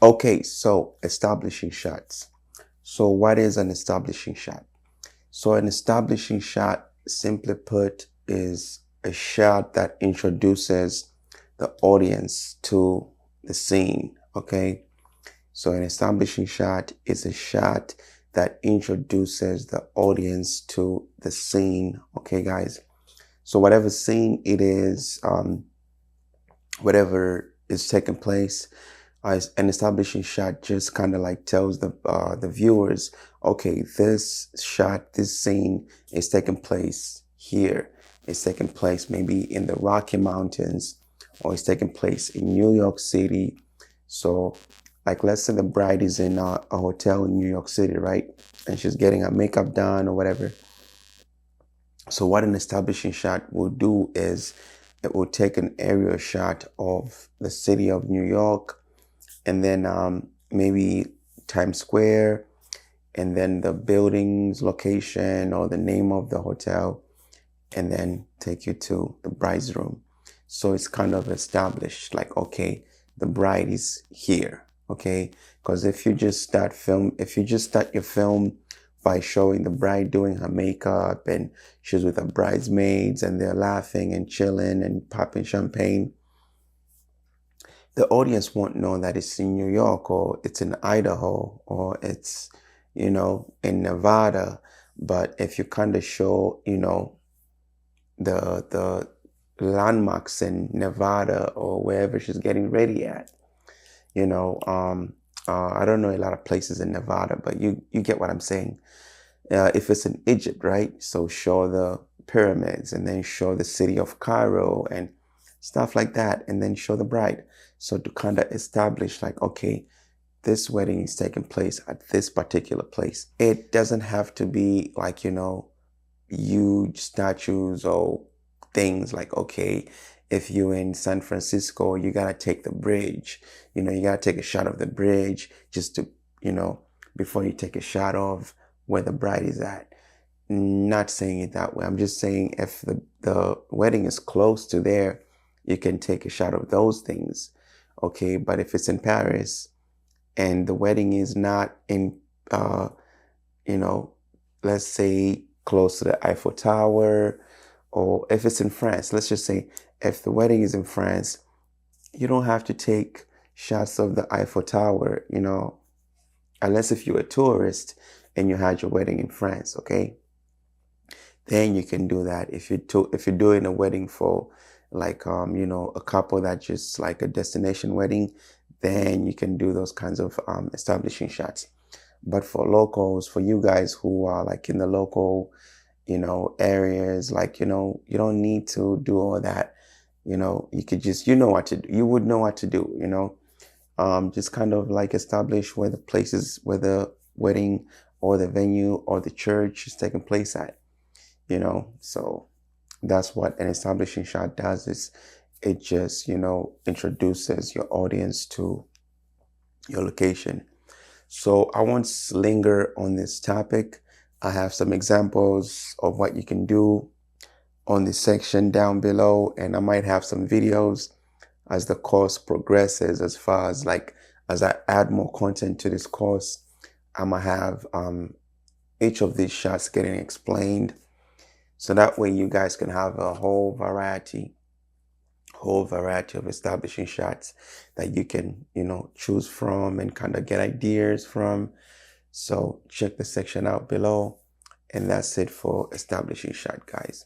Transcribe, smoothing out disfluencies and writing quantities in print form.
Okay, so establishing shots. So what is an establishing shot? So an establishing shot, simply put, is a shot that introduces the audience to the scene. Okay. So an establishing shot is a shot that introduces the audience to the scene. Okay, guys. So whatever scene it is, whatever is taking place, an establishing shot just kind of like tells the viewers, okay, this shot, this scene is taking place here. It's taking place maybe in the Rocky Mountains, or it's taking place in New York City. So, like, let's say the bride is in a hotel in New York City, right? And she's getting her makeup done or whatever. So what an establishing shot will do is it will take an aerial shot of the city of New York, and then maybe Times Square, and then the building's location or the name of the hotel, and then take you to the bride's room. So it's kind of established, like, okay, the bride is here. Okay, because if you just start your film by showing the bride doing her makeup and she's with her bridesmaids and they're laughing and chilling and popping champagne, the audience won't know that it's in New York or it's in Idaho or it's, in Nevada. But if you kind of show, the landmarks in Nevada or wherever she's getting ready at, I don't know a lot of places in Nevada, but you get what I'm saying. If it's in Egypt, right? So show the pyramids and then show the city of Cairo and stuff like that, and then show the bride. So to kind of establish, like, okay, this wedding is taking place at this particular place. It doesn't have to be like, huge statues or things like, okay, if you're in San Francisco, you got to take the bridge. You got to take a shot of the bridge just to, before you take a shot of where the bride is at. Not saying it that way. I'm just saying if the wedding is close to there, you can take a shot of those things. Okay. But if it's in Paris and the wedding is not in, you know, let's say close to the Eiffel Tower, or if it's in France, let's just say if the wedding is in France, you don't have to take shots of the Eiffel Tower, unless if you're a tourist and you had your wedding in France, okay? Then you can do that. If you're doing a wedding for like a couple that just like a destination wedding, then you can do those kinds of establishing shots. But for locals, for you guys who are like in the local, areas, like, you don't need to do all that. You could just, know what to do. You would know what to do, just kind of like establish where the places, where the wedding or the venue or the church is taking place at, so that's what an establishing shot does, is it just, introduces your audience to your location. So I won't linger on this topic. I have some examples of what you can do on the section down below, and I might have some videos as the course progresses, as far as like as I add more content to this course. I'm gonna have each of these shots getting explained, so that way you guys can have a whole variety of establishing shots that you can, choose from and kind of get ideas from. So check the section out below, and that's it for establishing shot, guys.